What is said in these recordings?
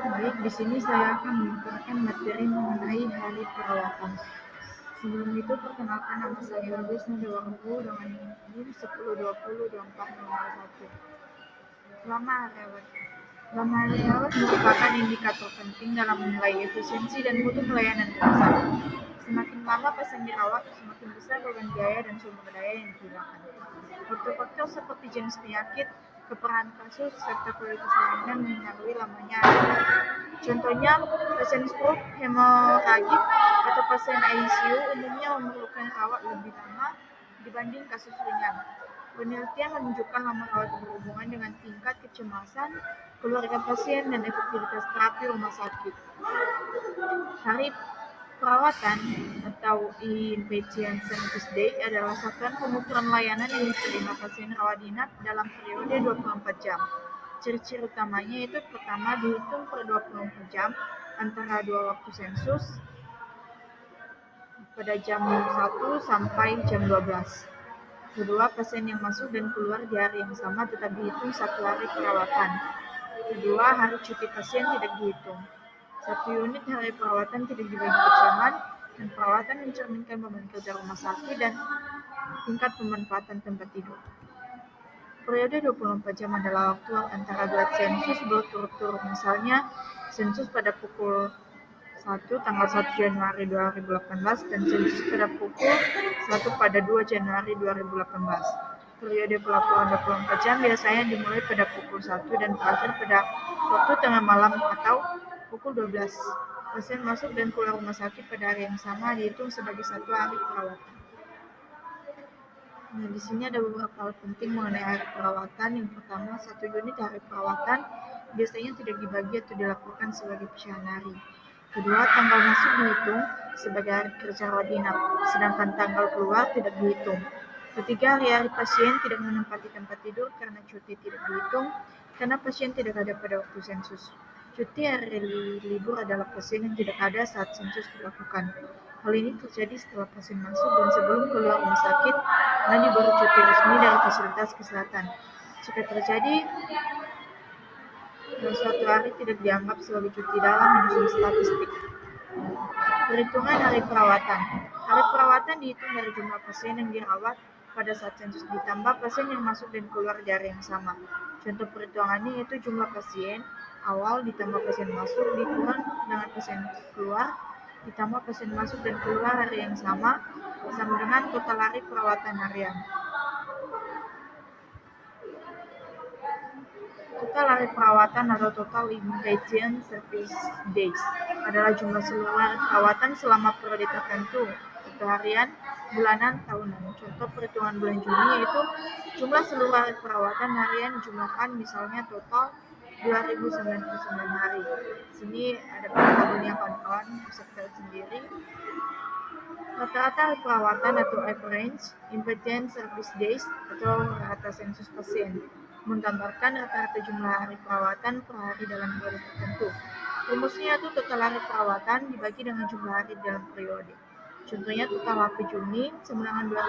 Baik, di sini saya akan memaparkan materi mengenai hari perawatan. Sebelum itu, perkenalkan nama saya Wisnu Dewarko dengan NIM 10202401. Lama hari rawat. Lama hari rawat merupakan indikator penting dalam menilai efisiensi dan mutu pelayanan rumah sakit. Semakin lama pasien dirawat, semakin besar beban biaya dan sumber daya yang digunakan. Faktor-faktor seperti jenis penyakit, keparahan kasus, serta kualitas layanan mempengaruhi lamanya hari rawat. Contohnya, pasien stroke, hemoragik, atau pasien ICU umumnya memerlukan rawat lebih lama dibanding kasus ringan. Penelitian menunjukkan lama rawat berhubungan dengan tingkat kecemasan keluarga pasien dan efektivitas terapi rumah sakit. Hari perawatan atau Inpatient Service Day adalah satuan pengukuran layanan yang diterima pasien rawat inap dalam periode 24 jam. Ciri-ciri utamanya itu pertama dihitung per 24 jam antara dua waktu sensus pada jam 1 sampai jam 12. Kedua, pasien yang masuk dan keluar di hari yang sama tetap dihitung satu hari perawatan. Kedua, hari cuti pasien tidak dihitung. Satu unit hari perawatan tidak dibagi ke jaman, dan perawatan mencerminkan beban kerja rumah sakit dan tingkat pemanfaatan tempat tidur. Periode 24 jam adalah waktu antara dua sensus berturut-turut, misalnya sensus pada pukul 1 tanggal 1 Januari 2018 dan sensus pada pukul 1 pada 2 Januari 2018. Periode pelaporan 24 jam biasanya dimulai pada pukul 1 dan berakhir pada waktu tengah malam atau pukul 12. Pasien masuk dan keluar rumah sakit pada hari yang sama dihitung sebagai satu hari perawatan. Nah, di sini ada beberapa hal penting mengenai hari perawatan. Yang pertama, satu unit hari perawatan biasanya tidak dibagi atau dilaporkan sebagai pecahan hari. Kedua, tanggal masuk dihitung sebagai hari kerja rawat inap, sedangkan tanggal keluar tidak dihitung. Ketiga, hari-hari pasien tidak menempati tempat tidur karena cuti tidak dihitung, karena pasien tidak ada pada waktu sensus. Cuti hari libur adalah pasien yang tidak ada saat sensus dilakukan. Hal ini terjadi setelah pasien masuk dan sebelum keluar rumah sakit, karena diberi cuti resmi dari fasilitas kesehatan. Jika terjadi suatu hari tidak dianggap sebagai cuti dalam menyusun statistik. Perhitungan hari perawatan. Hari perawatan dihitung dari jumlah pasien yang dirawat pada saat sensus ditambah pasien yang masuk dan keluar di hari yang sama. Contoh perhitungannya yaitu jumlah pasien awal ditambah pasien masuk dikurang dengan pasien keluar ditambah pasien masuk dan keluar hari yang sama dengan total hari perawatan harian. Total hari perawatan atau total inpatient service days adalah jumlah seluruh hari perawatan selama periode tertentu, atau harian, bulanan, tahunan. Contoh perhitungan bulan Juni yaitu jumlah seluruh hari perawatan harian dijumlahkan misalnya total 2099 hari. Di sini ada tabelnya kawan-kawan, bisa kita lihat sendiri. Rata-rata hari perawatan atau average inpatient service days atau rata sensus pasien menggambarkan rata-rata jumlah hari perawatan per hari dalam periode tertentu. Rumusnya itu total hari perawatan dibagi dengan jumlah hari dalam periode. Contohnya total HP Juni sama dengan 2009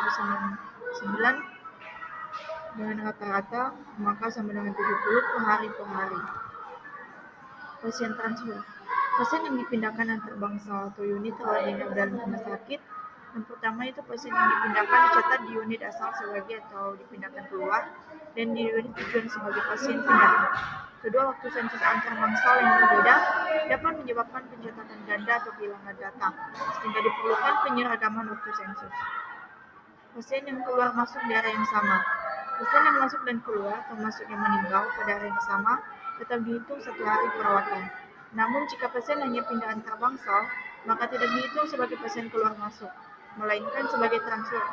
dengan rata-rata maka sama dengan 70 per hari. Pasien transfer. Pasien yang dipindahkan antar bangsa atau unit rawat inap dalam rumah sakit. Yang pertama itu pasien yang dipindahkan dicatat di unit asal sebagai atau dipindahkan keluar dan di unit tujuan sebagai pasien pindahan. Kedua, waktu sensus antar bangsal yang berbeda dapat menyebabkan pencatatan ganda atau kehilangan data, sehingga diperlukan penyeragaman waktu sensus. Pasien yang keluar masuk di area yang sama. Pasien yang masuk dan keluar, termasuk yang meninggal pada hari yang sama, tetap dihitung satu hari perawatan. Namun jika pasien hanya pindah antar bangsal, maka tidak dihitung sebagai pasien keluar masuk, melainkan sebagai transfer.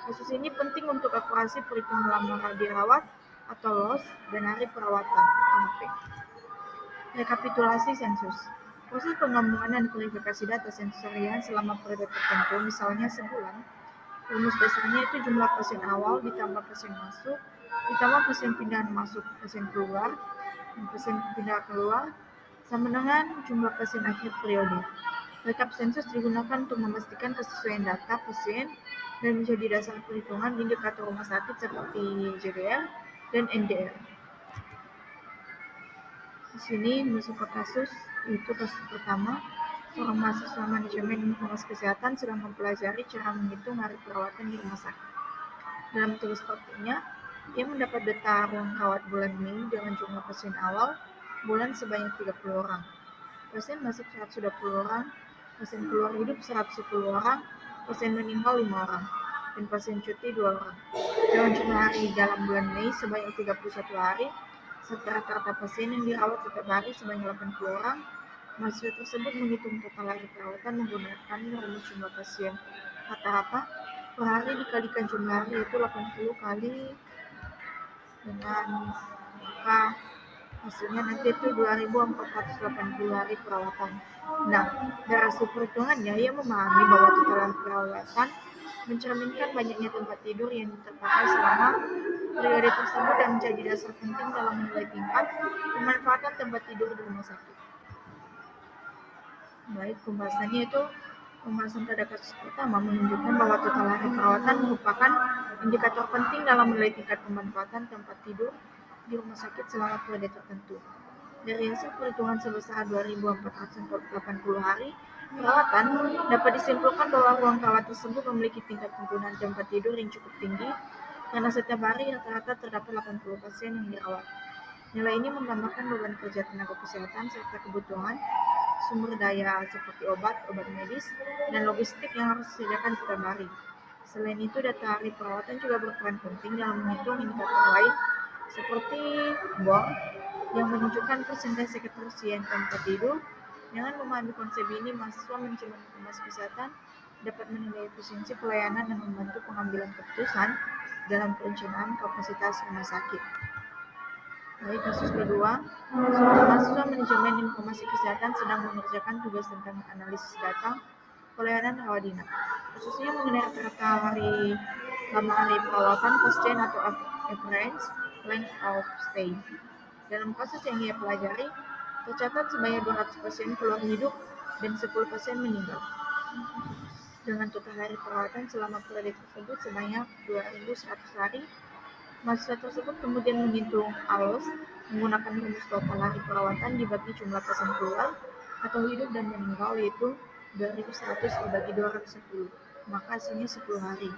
Kasus ini penting untuk akurasi perhitungan lama dirawat atau loss dan hari perawatan (HP). Rekapitulasi sensus. Proses penggabungan dan verifikasi data sensus harian selama periode tertentu, misalnya sebulan. Rumus dasarnya itu jumlah pasien awal ditambah pasien masuk, ditambah pasien pindahan masuk, pasien keluar, dan pasien pindah keluar, sama dengan jumlah pasien akhir periode. Rekap sensus digunakan untuk memastikan kesesuaian data pasien dan menjadi dasar perhitungan indikator rumah sakit seperti JBR dan NDR. Di sini beberapa kasus, yaitu kasus pertama, seorang mahasiswa manajemen informasi kesehatan sedang mempelajari cara menghitung hari perawatan di rumah sakit. Dalam tugas praktiknya, ia mendapat data ruang rawat bulan Mei dengan jumlah pasien awal bulan sebanyak 30 orang. Pasien masuk 120 orang, pasien keluar hidup 110 orang, pasien meninggal 5 orang, dan pasien cuti 2 orang. Dengan jumlah hari dalam bulan Mei sebanyak 31 hari, serta rata-rata pasien yang dirawat setiap hari sebanyak 80 orang, mahasiswa tersebut menghitung total hari perawatan menggunakan rumus jumlah pasien rata-rata per hari dikalikan jumlah hari, yaitu 80 kali dengan maka hasilnya nanti itu 2480 hari perawatan. Nah, dari hasil perhitungannya, ia memahami bahwa total hari perawatan mencerminkan banyaknya tempat tidur yang terpakai selama periode tersebut dan menjadi dasar penting dalam menilai tingkat pemanfaatan tempat tidur di rumah sakit. Baik, pembahasan pada kasus pertama menunjukkan bahwa total hari perawatan merupakan indikator penting dalam menilai tingkat pemanfaatan tempat tidur di rumah sakit selama periode tertentu. Dari hasil perhitungan sebesar 2480 hari perawatan, dapat disimpulkan bahwa ruang rawat tersebut memiliki tingkat penggunaan tempat tidur yang cukup tinggi karena setiap hari rata-rata terdapat 80 pasien yang dirawat. Nilai ini menggambarkan beban kerja tenaga kesehatan serta kebutuhan sumber daya seperti obat medis, dan logistik yang harus disediakan setiap hari. Selain itu, data hari perawatan juga berperan penting dalam menghitung indikator lain seperti BOR yang menunjukkan persentase keterisian tempat tidur. Dengan memahami konsep ini, mahasiswa manajemen informasi kesehatan dapat menilai efisiensi pelayanan dan membantu pengambilan keputusan dalam perencanaan kapasitas rumah sakit. Baik, kasus kedua, seorang mahasiswa manajemen informasi kesehatan sedang mengerjakan tugas tentang analisis data pelayanan rawat inap, khususnya mengenai rata-rata lama hari perawatan pasien atau average length of stay. Dalam kasus yang ia pelajari, tercatat sebanyak 200 pasien keluar hidup dan 10 pasien meninggal. Dengan total hari perawatan selama periode tersebut sebanyak 2.100 hari, mahasiswa tersebut kemudian menghitung ALOS menggunakan rumus total hari perawatan dibagi jumlah pasien keluar atau hidup dan meninggal, yaitu 2.100 dibagi 210, maka hasilnya 10 hari.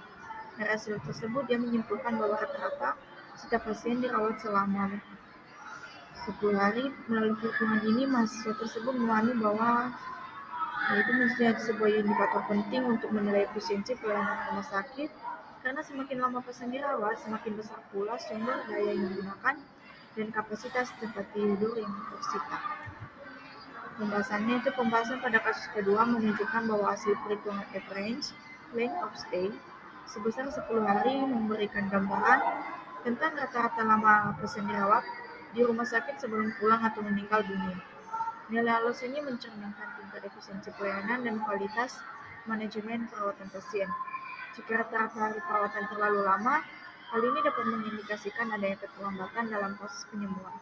Dari hasil tersebut, dia menyimpulkan bahwa rata-rata setiap pasien dirawat selama 10 hari. Melalui perhitungan ini, mahasiswa tersebut memahami bahwa itu menjadi sebuah indikator penting untuk menilai efisiensi pelayanan rumah sakit, karena semakin lama pasien dirawat, semakin besar pula sumber daya yang digunakan dan kapasitas tempat tidur yang tersita. Pembahasan pada kasus kedua menunjukkan bahwa hasil perhitungan average length of stay sebesar 10 hari memberikan gambaran tentang rata-rata lama pasien dirawat di rumah sakit sebelum pulang atau meninggal dunia. Nilai ALOS ini mencerminkan tingkat efisiensi pelayanan dan kualitas manajemen perawatan pasien. Jika rata-rata hari perawatan terlalu lama, hal ini dapat mengindikasikan adanya keterlambatan dalam proses penyembuhan,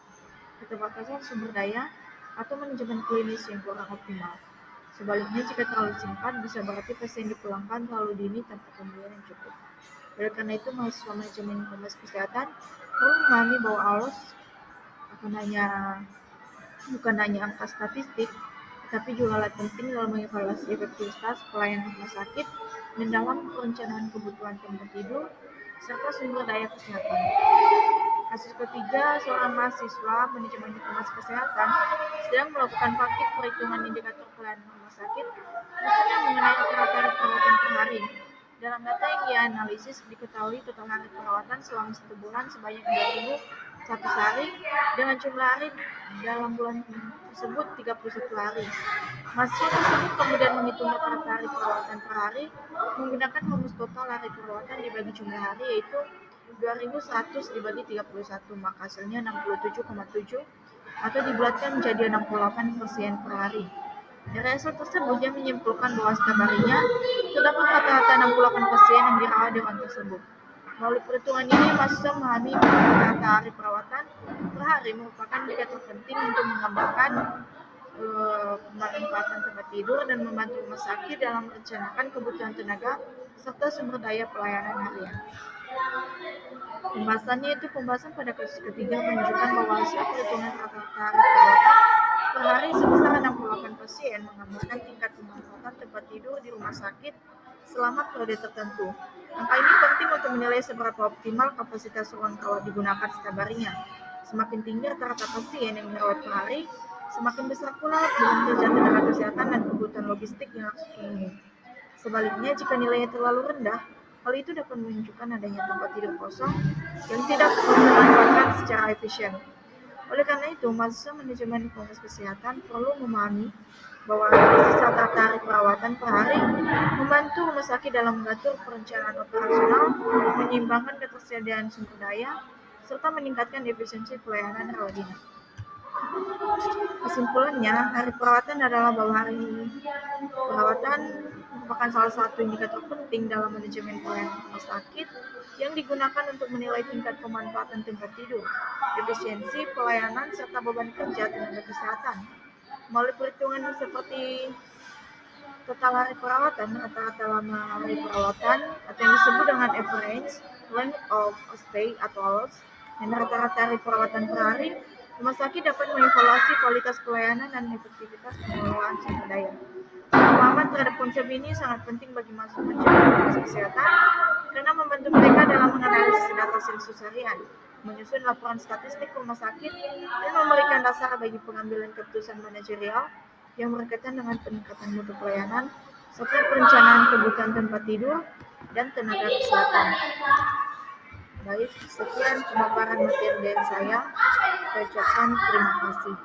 keterbatasan sumber daya, atau manajemen klinis yang kurang optimal. Sebaliknya, jika terlalu singkat, bisa berarti pasien dipulangkan terlalu dini tanpa pemulihan yang cukup. Oleh karena itu, mahasiswa manajemen informasi kesehatan perlu memahami bahwa ALOS bukan hanya angka statistik, tetapi juga alat penting dalam mengevaluasi efektivitas pelayanan rumah sakit dan dalam perencanaan kebutuhan tempat tidur serta sumber daya kesehatan. Kasus ketiga, seorang mahasiswa manajemen informasi kesehatan sedang melakukan praktik perhitungan indikator pelayanan rumah sakit, khususnya mengenai rata-rata perawatan per hari. Dalam data yang ia analisis, diketahui total hari perawatan selama 1 bulan sebanyak 2.100 hari, dengan jumlah hari dalam bulan tersebut 31 hari. Mahasiswa tersebut kemudian menghitung rata-rata hari perawatan per hari menggunakan rumus total hari perawatan dibagi jumlah hari, yaitu 2.100 dibagi 31, maka hasilnya 67,7 atau dibulatkan menjadi 68 pasien per hari. Dari hasil tersebut, dia menyimpulkan bahwa setiap harinya terdapat rata-rata 68 pasien yang dirawat di ruang tersebut. Melalui perhitungan ini, mahasiswa memahami bahwa rata-rata hari perawatan per hari merupakan indikator penting untuk menggambarkan pemanfaatan tempat tidur dan membantu rumah sakit dalam merencanakan kebutuhan tenaga serta sumber daya pelayanan harian. Pembahasan pada kasus ketiga menunjukkan bahwa hasil perhitungan rata-rata hari perawatan per hari sebesar 68 pasien menggambarkan tingkat pemanfaatan tempat tidur di rumah sakit selama periode tertentu. Angka ini penting untuk menilai seberapa optimal kapasitas ruang rawat digunakan setiap harinya. Semakin tinggi rata-rata pasien yang dirawat per hari, semakin besar pula beban kerja tenaga kesehatan dan kebutuhan logistik yang harus dipenuhi. Sebaliknya, jika nilainya terlalu rendah, hal itu dapat menunjukkan adanya tempat tidur kosong yang tidak dimanfaatkan secara efisien. Oleh karena itu, mahasiswa manajemen Fakultas Kesehatan perlu memahami bahwa analisis rata-rata hari perawatan per hari membantu rumah sakit dalam mengatur perencanaan operasional, menyeimbangkan ketersediaan sumber daya, serta meningkatkan efisiensi pelayanan rawat inap. Kesimpulannya, hari perawatan adalah bahwa hari perawatan merupakan salah satu indikator penting dalam manajemen pelayanan rumah sakit yang digunakan untuk menilai tingkat pemanfaatan tempat tidur, efisiensi pelayanan, serta beban kerja tenaga kesehatan. Melalui perhitungan seperti total hari perawatan, rata-rata lama hari perawatan, atau yang disebut dengan average length of stay atau hours, dan rata-rata hari perawatan per hari, rumah sakit dapat mengevaluasi kualitas pelayanan dan efektivitas pengelolaan sumber daya. Pemahaman terhadap konsep ini sangat penting bagi mahasiswa Fakultas Kesehatan karena membantu mereka dalam menganalisis data sensus harian, menyusun laporan statistik rumah sakit, dan memberikan dasar bagi pengambilan keputusan manajerial yang berkaitan dengan peningkatan mutu pelayanan serta perencanaan kebutuhan tempat tidur dan tenaga kesehatan. Baik, sekian pemaparan materi dari saya. Saya ucapkan terima kasih.